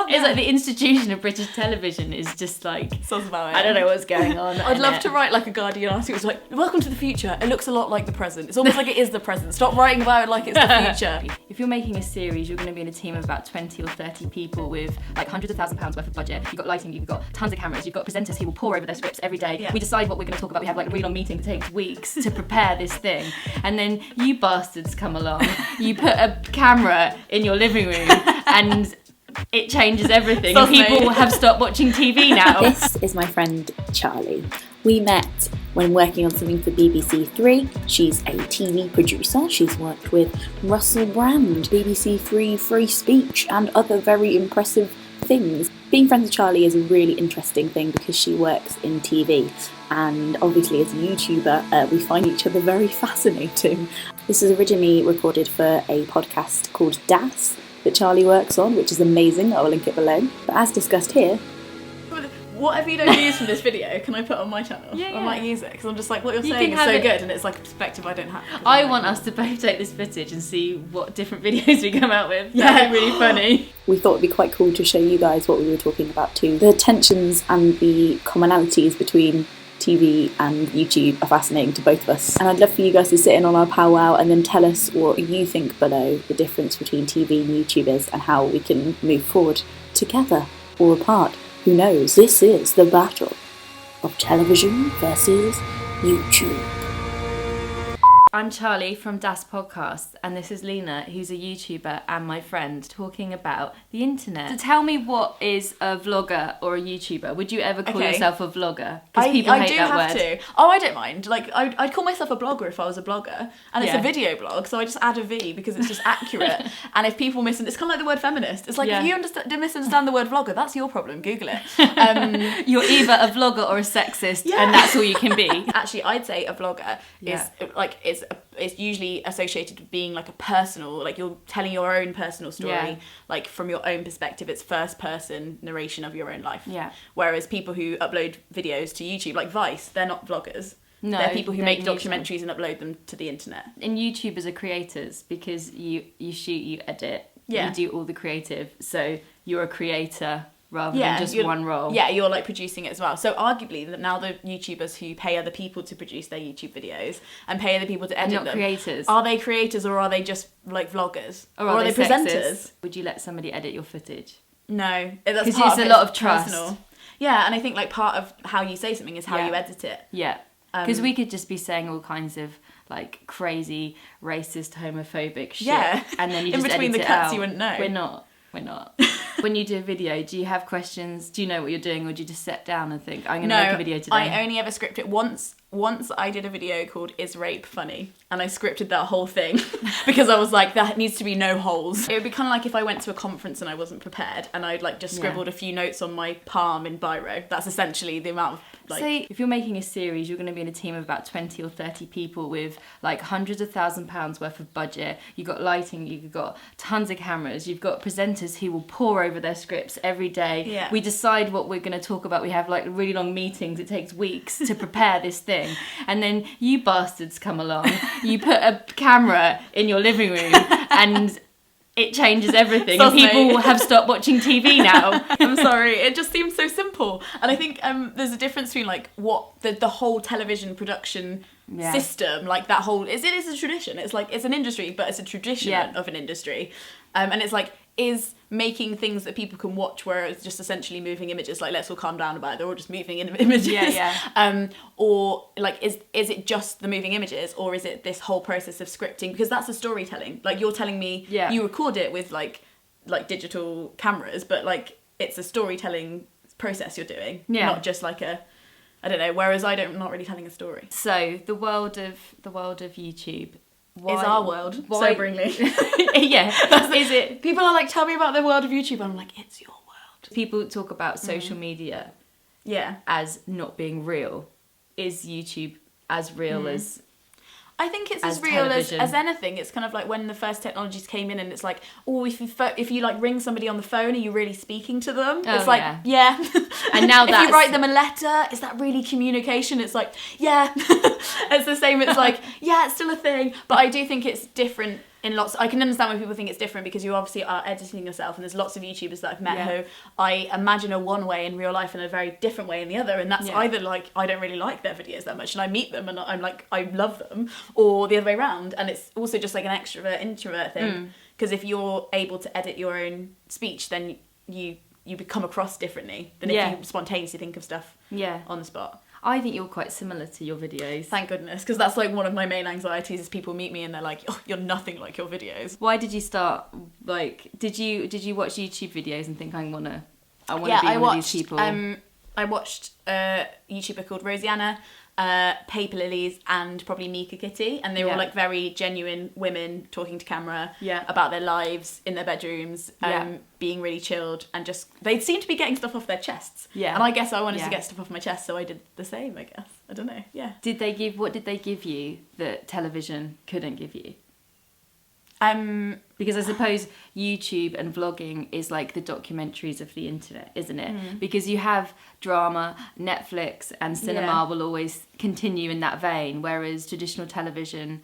It's like the institution of British television is just like... Sounds about it. I don't know what's going on. I'd love to write like a Guardian article. It's like, welcome to the future. It looks a lot like the present. It's almost like it is the present. Stop writing about it like it's the future. If you're making a series, you're going to be in a team of about 20 or 30 people with like hundreds of £1,000s worth of budget. You've got lighting, you've got tons of cameras, you've got presenters who will pore over their scripts every day. Yeah. We decide what we're going to talk about. We have like a really long meeting that takes weeks to prepare this thing. And then you bastards come along, you put a camera in your living room and it changes everything. And people have stopped watching TV now. This is my friend Charlie. We met when working on something for BBC Three. She's a TV producer. She's worked with Russell Brand, BBC Three, Free Speech, and other very impressive things. Being friends with Charlie is a really interesting thing because she works in TV. And obviously as a YouTuber, we find each other very fascinating. This is originally recorded for a podcast called Das that Charlie works on, which is amazing. I will link it below. But as discussed here, whatever you don't use from this video, can I put on my channel? Yeah. I might use it because I'm just like, what you're saying is so good, and it's like a perspective I don't have. I want us to both take this footage and see what different videos we come out with. That'd be really funny. we thought it'd be quite cool to show you guys what we were talking about too. The tensions and the commonalities between TV and YouTube are fascinating to both of us. And I'd love for you guys to sit in on our powwow and then tell us what you think below, the difference between TV and YouTubers and how we can move forward together or apart. Who knows? This is the battle of television versus YouTube. I'm Charlie from Das Podcast, and this is Leena, who's a YouTuber and my friend, talking about the internet. So tell me, what is a vlogger or a YouTuber? Would you ever call yourself a vlogger? Because people hate that word. To. Oh, I don't mind. Like, I'd call myself a blogger if I was a blogger, and it's a video blog, so I just add a V because it's just accurate. And if people it's kind of like the word feminist. It's like, if you misunderstand the word vlogger, that's your problem. Google it. You're either a vlogger or a sexist, and that's all you can be. Actually, I'd say a vlogger is like it's usually associated with being like a personal, like you're telling your own personal story, like from your own perspective. It's first person narration of your own life. Yeah. Whereas people who upload videos to YouTube, like Vice, they're not vloggers. No, they're people who make documentaries and upload them to the internet. And YouTubers are creators because you shoot, you edit, you do all the creative. So you're a creator rather than just one role. Yeah, you're like producing it as well. So arguably, that now the YouTubers who pay other people to produce their YouTube videos and pay other people to edit them, creators. Are they creators or are they just like vloggers? Or are they presenters? Would you let somebody edit your footage? No, that's because it's a lot of trust. Personal. Yeah, and I think like part of how you say something is how you edit it. Yeah, because we could just be saying all kinds of like crazy, racist, homophobic shit. Yeah, and then you just in between edit the cuts, out. you wouldn't know. We're not. When you do a video, do you have questions? Do you know what you're doing, or do you just sit down and think, I'm going to make a video today? I only ever script it once. Once I did a video called Is Rape Funny? And I scripted that whole thing because I was like, there needs to be no holes. It would be kind of like if I went to a conference and I wasn't prepared and I'd like just scribbled a few notes on my palm in biro. That's essentially the amount of like... So if you're making a series, you're going to be in a team of about 20 or 30 people with like hundreds of £1,000s worth of budget. You've got lighting, you've got tons of cameras, you've got presenters who will pore over their scripts every day. Yeah. We decide what we're going to talk about. We have like really long meetings. It takes weeks to prepare this thing. And then you bastards come along, you put a camera in your living room and it changes everything. And people have stopped watching TV now. I'm sorry, it just seems so simple. And I think there's a difference between like what the whole television production system, like that whole, it is a tradition. It's like, it's an industry, but it's a tradition of an industry. And it's like, is making things that people can watch where it's just essentially moving images, like let's all calm down about it, they're all just moving images. Or like is it just the moving images, or is it this whole process of scripting? Because that's a storytelling. Like you're telling me you record it with like digital cameras, but like it's a storytelling process you're doing, not just like a, I don't know, whereas I'm not really telling a story. So the world of YouTube is our world, soberingly. Is it? People are like, tell me about the world of YouTube. I'm like, it's your world. People talk about social media as not being real. Is YouTube as real as... I think it's as real as anything. It's kind of like when the first technologies came in and it's like, oh, if you like ring somebody on the phone, are you really speaking to them? It's like, yeah. And now if you write them a letter, is that really communication? It's like, yeah. It's the same. It's like, yeah, it's still a thing. But I do think it's different I can understand why people think it's different because you obviously are editing yourself, and there's lots of YouTubers that I've met who I imagine are one way in real life and a very different way in the other, and that's either like I don't really like their videos that much and I meet them and I'm like I love them, or the other way around. And it's also just like an extrovert introvert thing, because if you're able to edit your own speech, then you come across differently than if you spontaneously think of stuff on the spot. I think you're quite similar to your videos. Thank goodness, because that's like one of my main anxieties is people meet me and they're like, oh, you're nothing like your videos. Why did you start, like, did you watch YouTube videos and think I want to be one of these people? I watched a YouTuber called Rosianna, Paper Lilies, and probably Mika Kitty, and they were all like very genuine women talking to camera about their lives in their bedrooms, being really chilled, and just they seemed to be getting stuff off their chests. And I guess I wanted to get stuff off my chest, so I did the same, I guess. I don't know. What did they give you that television couldn't give you? Because I suppose YouTube and vlogging is like the documentaries of the internet, isn't it? Because you have drama, Netflix and cinema will always continue in that vein, whereas traditional television,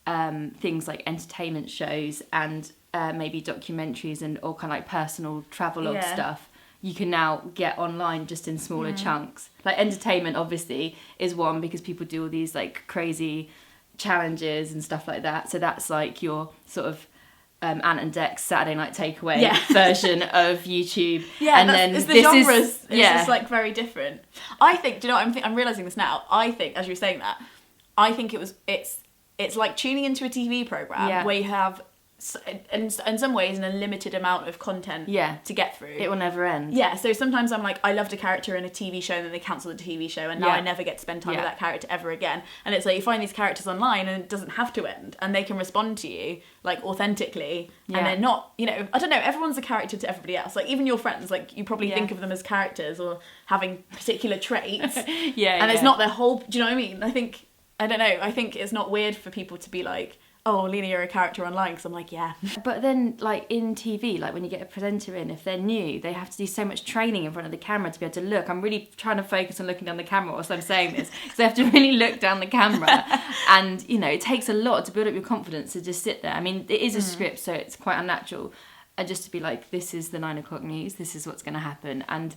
things like entertainment shows and maybe documentaries or kind of like personal travelogue stuff, you can now get online just in smaller chunks. Like entertainment obviously is one, because people do all these like crazy challenges and stuff like that, so that's like your sort of Ant and Dec's Saturday Night Takeaway version of YouTube. And then it's the genres. It's just like very different. I think, do you know what I'm realising this now? I think, as you were saying that, I think it's like tuning into a TV programme where you have in some ways an unlimited amount of content to get through. It will never end. Yeah, so sometimes I'm like, I loved a character in a TV show and then they cancel the TV show and now I never get to spend time with that character ever again. And it's like you find these characters online and it doesn't have to end, and they can respond to you like authentically, and they're not, you know, I don't know, everyone's a character to everybody else. Like even your friends, like you probably think of them as characters or having particular traits. And it's not their whole, do you know what I mean? I think it's not weird for people to be like, oh, Leena, you're a character online, because I'm like, yeah. But then, like, in TV, like, when you get a presenter in, if they're new, they have to do so much training in front of the camera to be able to look. I'm really trying to focus on looking down the camera whilst I'm saying this, because they have to really look down the camera. And, you know, it takes a lot to build up your confidence to just sit there. I mean, it is a script, so it's quite unnatural. And just to be like, this is the 9 o'clock news, this is what's going to happen. And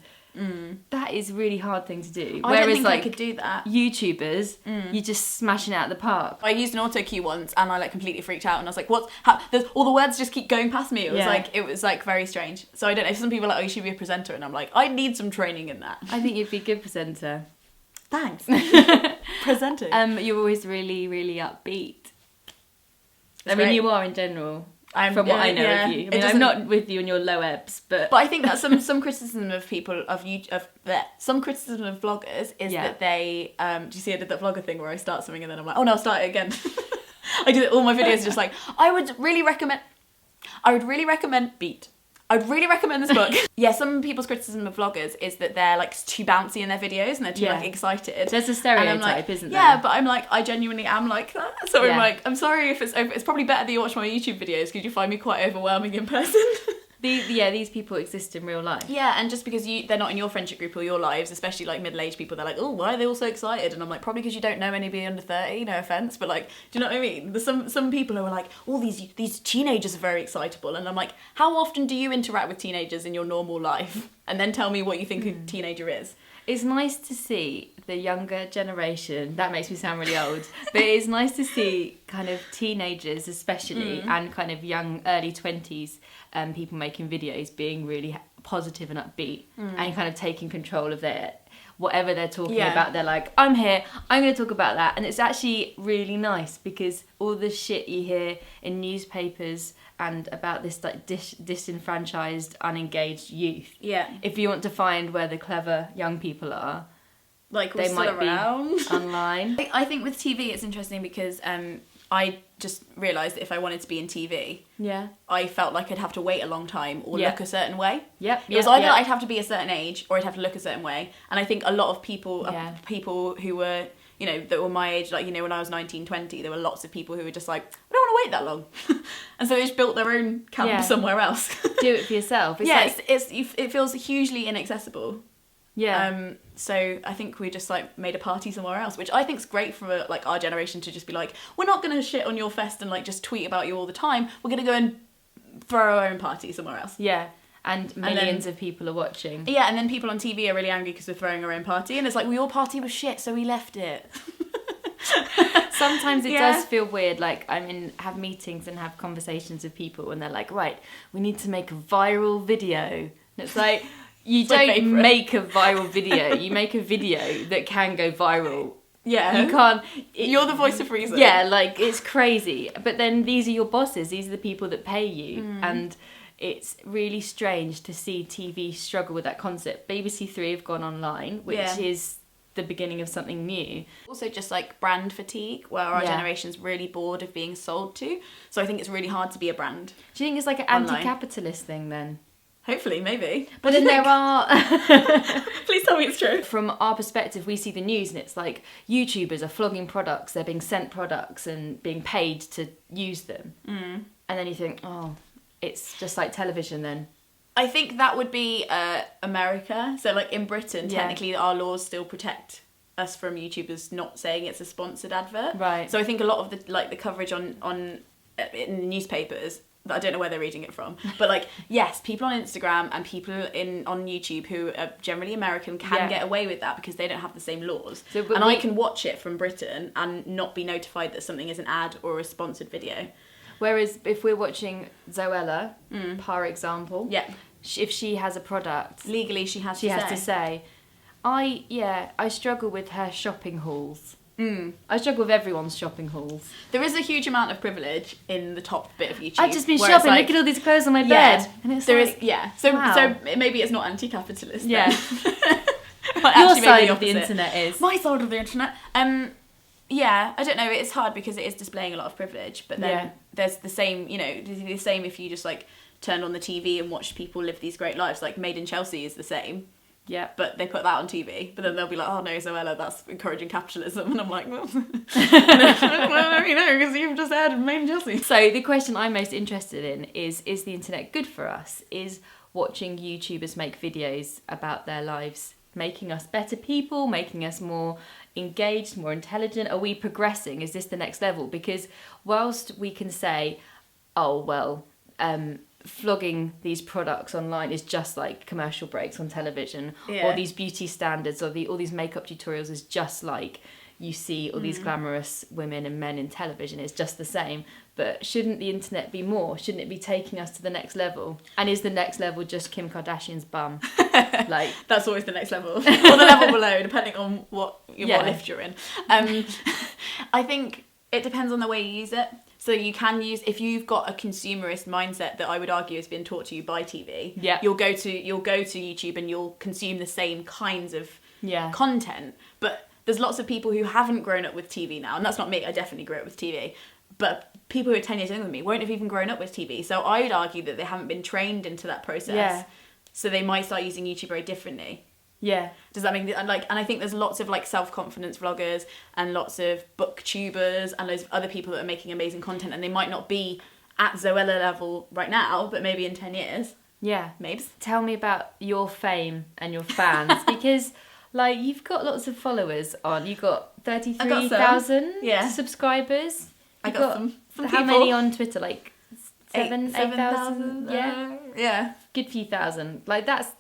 that is a really hard thing to do. I don't think I could do that. YouTubers, you're just smashing it out of the park. I used an auto cue once and I like completely freaked out and I was like, all the words just keep going past me. It was like very strange. So I don't know, some people are like, oh, you should be a presenter, and I'm like, I need some training in that. I think you'd be a good presenter. Thanks. Presenting. You're always really, really upbeat. That's mean, you are in general. From what I know of you. I mean, I'm not with you in your low ebbs, but I think that some criticism of people some criticism of vloggers is that they do you see I did that vlogger thing where I start something and then I'm like, oh no, I'll start it again. I do that, all my videos are just like, I would really recommend beat. I'd really recommend this book. Some people's criticism of vloggers is that they're like too bouncy in their videos and they're too like excited. There's a stereotype, isn't there? Yeah, but I'm like, I genuinely am like that. So I'm like, I'm sorry if it's probably better that you watch my YouTube videos because you find me quite overwhelming in person. These people exist in real life. Yeah, and just because they're not in your friendship group or your lives, especially like middle-aged people, they're like, oh, why are they all so excited? And I'm like, probably because you don't know anybody under 30, no offence, but like, do you know what I mean? There's some people who are like, oh, these teenagers are very excitable, and I'm like, how often do you interact with teenagers in your normal life? And then tell me what you think a teenager is. It's nice to see the younger generation, that makes me sound really old, but it's nice to see kind of teenagers especially and kind of young early 20s people making videos being really positive and upbeat and kind of taking control of their whatever they're talking about. They're like, I'm here, I'm going to talk about that. And it's actually really nice because all the shit you hear in newspapers and about this like disenfranchised, unengaged youth. Yeah. If you want to find where the clever young people are, like they might around. Be online. I think with TV it's interesting because I just realised that if I wanted to be in TV, I felt like I'd have to wait a long time or look a certain way. It was either I'd have to be a certain age or I'd have to look a certain way. And I think a lot of people, people who were, you know, that were my age, like, you know, when I was 19, 20, there were lots of people who were just like, I don't want to wait that long. And so they just built their own camp somewhere else. Do it for yourself. It's it feels hugely inaccessible. Yeah. So I think we just like made a party somewhere else, which I think's great for like our generation to just be like, we're not gonna shit on your fest and like just tweet about you all the time. We're gonna go and throw our own party somewhere else. Yeah. And millions of people are watching. Yeah, and then people on TV are really angry because we're throwing our own party, and it's like, well, your party was shit, so we left it. Sometimes it does feel weird, like have meetings and have conversations with people and they're like, right, we need to make a viral video. And it's like, you don't make a viral video, you make a video that can go viral. Yeah. You can't... You're the voice of reason. Yeah, like, it's crazy. But then these are your bosses, these are the people that pay you. And it's really strange to see TV struggle with that concept. BBC Three have gone online, which is the beginning of something new. Also just like brand fatigue, where our generation's really bored of being sold to. So I think it's really hard to be a brand. Do you think it's like an anti-capitalist thing then? Hopefully, maybe. But then there are... Please tell me it's true. From our perspective, we see the news and it's like YouTubers are flogging products, they're being sent products and being paid to use them. And then you think, oh, it's just like television then. I think that would be America. So like in Britain, technically our laws still protect us from YouTubers not saying it's a sponsored advert. Right. So I think a lot of the coverage on in the newspapers, I don't know where they're reading it from, but like, yes, people on Instagram and people on YouTube who are generally American can get away with that because they don't have the same laws. So, I can watch it from Britain and not be notified that something is an ad or a sponsored video. Whereas if we're watching Zoella, par example, if she has a product, legally she has to say. I struggle with her shopping hauls. I struggle with everyone's shopping hauls. There is a huge amount of privilege in the top bit of YouTube. I've just been shopping, look at all these clothes on my bed. And it's So maybe it's not anti-capitalist. Yeah. Your side of the internet is. My side of the internet. Yeah, I don't know, it's hard because it is displaying a lot of privilege, but then there's the same, the same if you just like turned on the TV and watched people live these great lives, like Made in Chelsea is the same. Yeah. But they put that on TV, but then they'll be like, oh no, Zoella, that's encouraging capitalism. And I'm like, well, because you've just added Made in Chelsea. So the question I'm most interested in is the internet good for us? Is watching YouTubers make videos about their lives making us better people, making us more engaged, more intelligent? Are we progressing? Is this the next level? Because whilst we can say, oh, well, flogging these products online is just like commercial breaks on television, or these beauty standards or all these makeup tutorials is just like you see all these glamorous women and men in television. It's just the same. But shouldn't the internet be more? Shouldn't it be taking us to the next level? And is the next level just Kim Kardashian's bum? Like, that's always the next level, or the level below, depending on what lift you're in. I think it depends on the way you use it. So you can use, if you've got a consumerist mindset that I would argue has been taught to you by TV, you'll go to YouTube and you'll consume the same kinds of content. But there's lots of people who haven't grown up with TV now, and that's not me. I definitely grew up with TV, but people who are 10 years younger than me won't have even grown up with TV. So I would argue that they haven't been trained into that process. Yeah. So they might start using YouTube very differently. Yeah. Does that mean and I think there's lots of like self-confidence vloggers and lots of booktubers and loads of other people that are making amazing content, and they might not be at Zoella level right now, but maybe in 10 years. Yeah. Maybe. Tell me about your fame and your fans, because like you've got lots of followers on. You've got 33,000 subscribers. I got some how people. Many on Twitter? Like 7,000? Yeah. Good few thousand. Like that's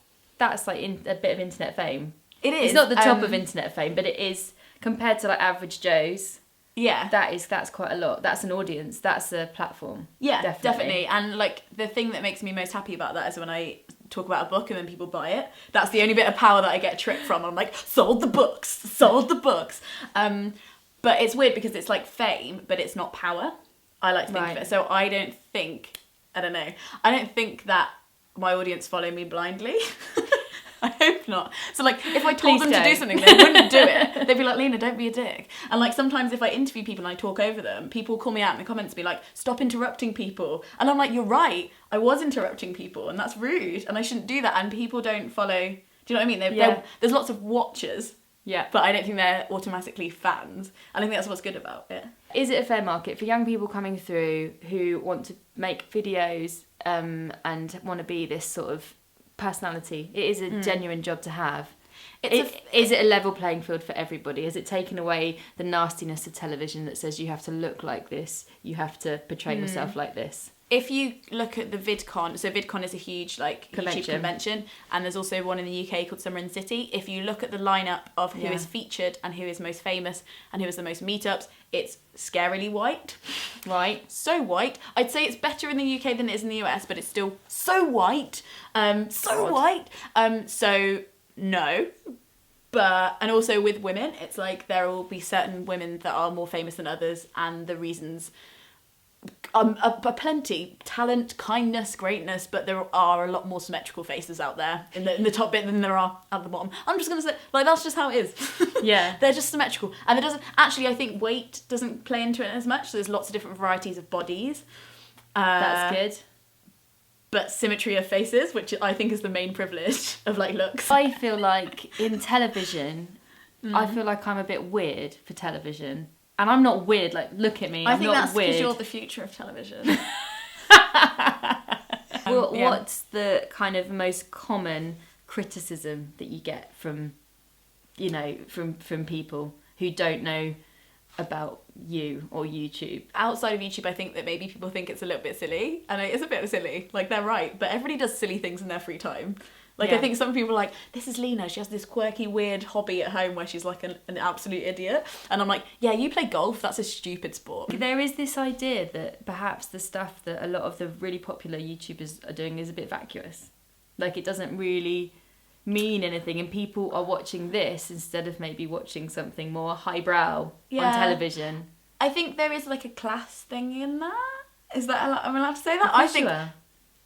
like a bit of internet fame. It is. It's not the top of internet fame, but it is compared to like average Joes. Yeah. That's quite a lot. That's an audience. That's a platform. Yeah, definitely. And like the thing that makes me most happy about that is when I talk about a book and then people buy it. That's the only bit of power that I get a trip from. I'm like, sold the books. But it's weird because it's like fame, but it's not power. I like to think of it. So I don't think that my audience follow me blindly. I hope not. So like, if I told them to do something, they wouldn't do it. They'd be like, Leena, don't be a dick. And like, sometimes if I interview people and I talk over them, people call me out in the comments and be like, stop interrupting people. And I'm like, you're right. I was interrupting people and that's rude and I shouldn't do that. And people don't follow. Do you know what I mean? There's lots of watchers. Yeah. But I don't think they're automatically fans. And I think that's what's good about it. Is it a fair market for young people coming through who want to make videos and want to be this sort of personality? It is a genuine job to have. Is it a level playing field for everybody? Has it taken away the nastiness of television that says you have to look like this, you have to portray yourself like this? If you look at the VidCon, so VidCon is a huge YouTube convention, and there's also one in the UK called Summer in City. If you look at the lineup of who is featured and who is most famous and who is the most meetups, it's scarily white. Right. So white. I'd say it's better in the UK than it is in the US, but it's still so white. White. So no. And also with women, it's like there will be certain women that are more famous than others, and the reasons are plenty. Talent, kindness, greatness, but there are a lot more symmetrical faces out there in the top bit than there are at the bottom. I'm just gonna say, that's just how it is. Yeah. They're just symmetrical. And it doesn't actually, I think weight doesn't play into it as much, so there's lots of different varieties of bodies. That's good. But symmetry of faces, which I think is the main privilege of looks. I feel like in television, I feel like I'm a bit weird for television. And I'm not weird, look at me, I'm not weird. I think that's because you're the future of television. What's the kind of most common criticism that you get from people who don't know about you or YouTube? Outside of YouTube, I think that maybe people think it's a little bit silly, and it is a bit silly, they're right, but everybody does silly things in their free time. I think some people are like, this is Leena, she has this quirky, weird hobby at home where she's an absolute idiot. And I'm like, yeah, you play golf, that's a stupid sport. There is this idea that perhaps the stuff that a lot of the really popular YouTubers are doing is a bit vacuous. It doesn't really mean anything, and people are watching this instead of maybe watching something more highbrow on television. I think there is a class thing in that. Is that, am I allowed to say that?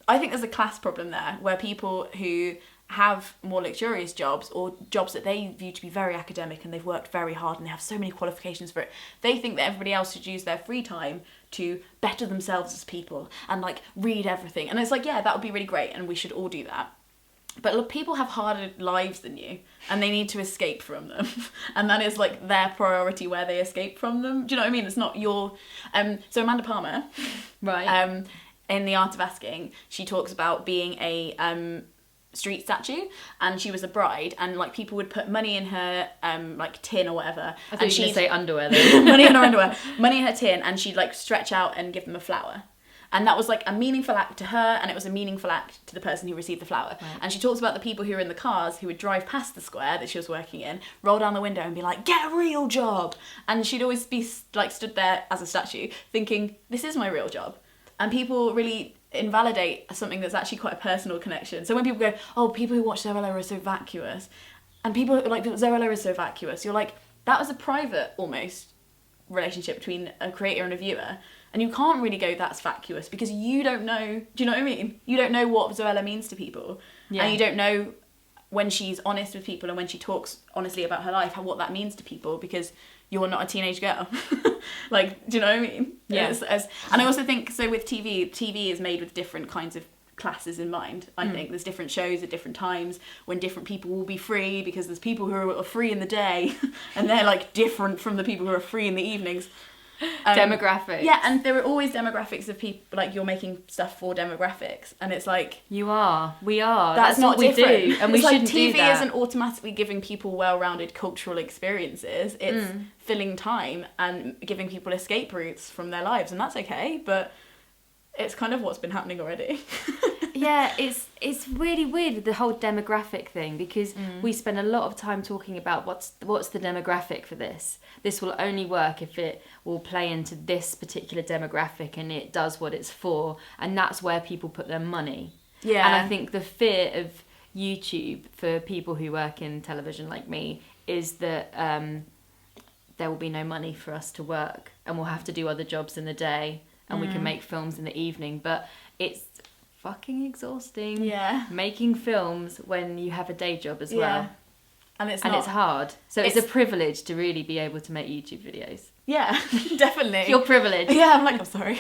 I think there's a class problem there, where people who have more luxurious jobs, or jobs that they view to be very academic and they've worked very hard and they have so many qualifications for it, they think that everybody else should use their free time to better themselves as people and read everything. And it's that would be really great and we should all do that. But look, people have harder lives than you, and they need to escape from them. And that is their priority, where they escape from them. Do you know what I mean? It's not your... So Amanda Palmer... Right. In The Art of Asking, she talks about being a street statue, and she was a bride, and people would put money in her tin or whatever. I thought you were going to say underwear though. Money in her underwear. Money in her tin, and she'd stretch out and give them a flower. And that was a meaningful act to her, and it was a meaningful act to the person who received the flower. Right. And she talks about the people who were in the cars who would drive past the square that she was working in, roll down the window and be like, get a real job. And she'd always be stood there as a statue thinking, this is my real job. And people really invalidate something that's actually quite a personal connection. So when people go, oh, people who watch Zoella are so vacuous, and people are like, Zoella is so vacuous, you're like, that was a private, almost, relationship between a creator and a viewer. And you can't really go, that's vacuous, because you don't know, do you know what I mean? You don't know what Zoella means to people. Yeah. And you don't know when she's honest with people and when she talks honestly about her life, what that means to people, because you're not a teenage girl. Do you know what I mean? Yeah. And I also think, so with TV is made with different kinds of classes in mind. I think there's different shows at different times when different people will be free, because there's people who are free in the day and they're different from the people who are free in the evenings. Demographics. Yeah, and there are always demographics of people, you're making stuff for demographics, and it's we are. That's not what we different. do, and we shouldn't do that. TV isn't automatically giving people well-rounded cultural experiences. It's filling time and giving people escape routes from their lives, and that's okay, but it's kind of what's been happening already. Yeah, it's really weird with the whole demographic thing, because we spend a lot of time talking about what's the demographic for this. This will only work if it will play into this particular demographic and it does what it's for, and that's where people put their money. Yeah. And I think the fear of YouTube for people who work in television like me is that there will be no money for us to work, and we'll have to do other jobs in the day, and we can make films in the evening, but it's fucking exhausting. Yeah. Making films when you have a day job as well. And it's hard. So it's a privilege to really be able to make YouTube videos. Yeah, definitely. You're privileged. Yeah, I'm sorry.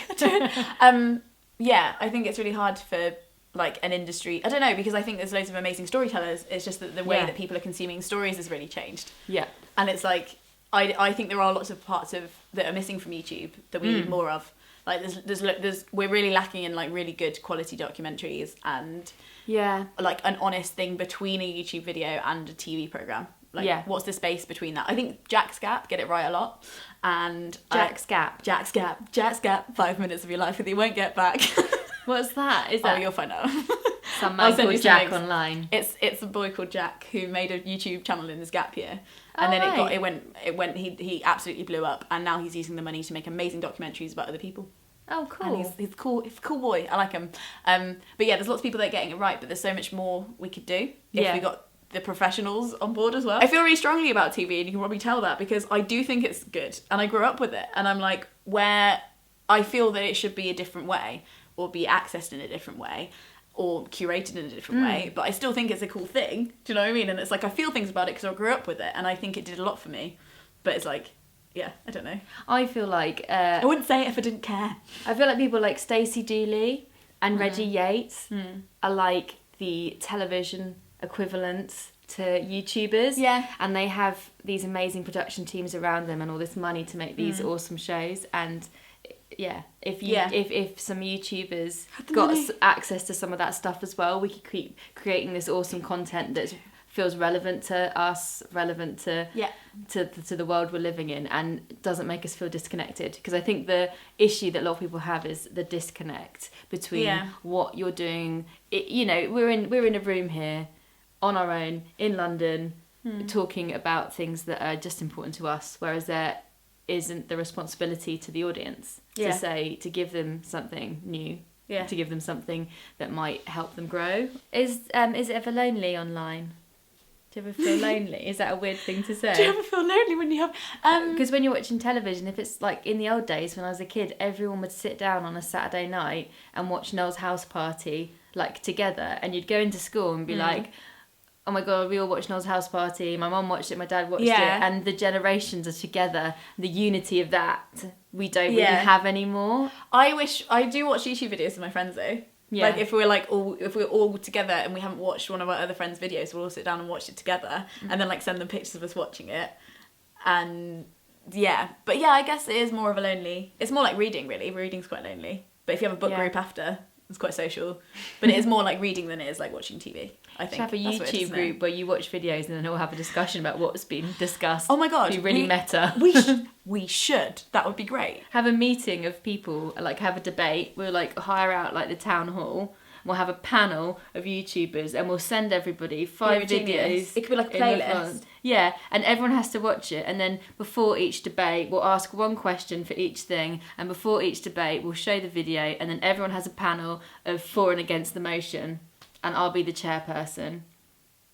Yeah, I think it's really hard for an industry. I don't know, because I think there's loads of amazing storytellers. It's just that the way that people are consuming stories has really changed. Yeah. And it's I think there are lots of parts that are missing from YouTube that we need more of. Like there's we're really lacking in like really good quality documentaries and like an honest thing between a YouTube video and a TV program. Like what's the space between that? I think Jack's Gap get it right a lot, and Jack's Gap, 5 minutes of your life that you won't get back. What's that? Is that? Oh, you'll find out. Some man called Jack online. It's a boy called Jack who made a YouTube channel in his gap year, and then he absolutely blew up, and now he's using the money to make amazing documentaries about other people. Oh, cool. And he's cool. He's a cool boy. I like him. But yeah, there's lots of people that are getting it right, but there's so much more we could do if we got the professionals on board as well. I feel really strongly about TV, and you can probably tell that because I do think it's good, and I grew up with it, and I'm like, where I feel that it should be a different way, or be accessed in a different way, or curated in a different way, but I still think it's a cool thing. Do you know what I mean? And it's like I feel things about it because I grew up with it, and I think it did a lot for me. But it's like, yeah, I don't know. I feel like I wouldn't say it if I didn't care. I feel like people like Stacey Dooley and Reggie Yates are like the television equivalents to YouTubers. Yeah. And they have these amazing production teams around them and all this money to make these awesome shows. And if some YouTubers got access to some of that stuff as well, we could keep creating this awesome content that feels relevant to us, relevant to the world we're living in, and doesn't make us feel disconnected. Because I think the issue that a lot of people have is the disconnect between what you're doing. We're in a room here on our own in London talking about things that are just important to us, whereas there isn't the responsibility to the audience to give them something new, to give them something that might help them grow. Is it ever lonely online? Do you ever feel lonely? Is that a weird thing to say? Do you ever feel lonely when you have... Because when you're watching television, if it's like in the old days when I was a kid, everyone would sit down on a Saturday night and watch Noel's House Party like together, and you'd go into school and be like, oh my god, we all watched Noel's House Party, my mum watched it, my dad watched it, and the generations are together. The unity of that we don't really have anymore. I do watch YouTube videos with my friends though. Yeah. Like if we're all together and we haven't watched one of our other friends' videos, we'll all sit down and watch it together, and then like send them pictures of us watching it. And but I guess it is more of a lonely. It's more like reading really. Reading's quite lonely. But if you have a book group after, it's quite social. But it is more like reading than it is like watching TV. I think. Have a YouTube group where you watch videos and then all have a discussion about what's been discussed. Oh my god, be really meta. We should. That would be great. Have a meeting of people, like have a debate. We'll like hire out like the town hall. We'll have a panel of YouTubers and we'll send everybody 5 videos. It could be like a playlist. Yeah, and everyone has to watch it. And then before each debate, we'll ask one question for each thing. And before each debate, we'll show the video. And then everyone has a panel of for and against the motion. And I'll be the chairperson.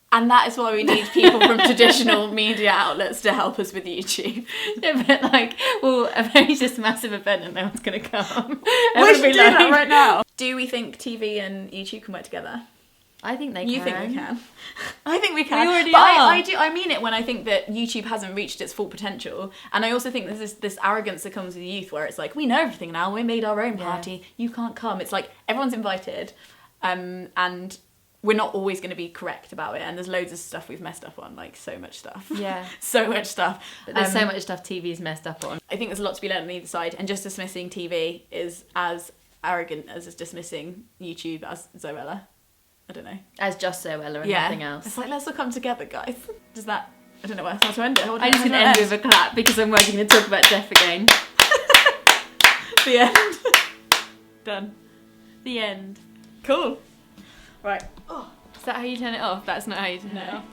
And that is why we need people from traditional media outlets to help us with YouTube. Yeah, but like, well, arrange this massive event and no one's going to come. We should do that right now. Do we think TV and YouTube can work together? I think they can. You think we can? I think we can. We already but are. I mean it when I think that YouTube hasn't reached its full potential. And I also think there's this arrogance that comes with youth where it's like, we know everything now, we made our own party, you can't come. It's like, everyone's invited. And we're not always going to be correct about it, and there's loads of stuff we've messed up on, like so much stuff. Yeah. So much stuff. But there's so much stuff TV's messed up on. I think there's a lot to be learned on either side, and just dismissing TV is as arrogant as dismissing YouTube as Zoella. I don't know. As just Zoella and nothing else. It's like, let's all come together, guys. Does that... I don't know how to end it. I'm just going to end with a clap because I'm going to talk about death again. The end. Done. The end. Cool. Right. Is that how you turn it off? That's not how you turn it off.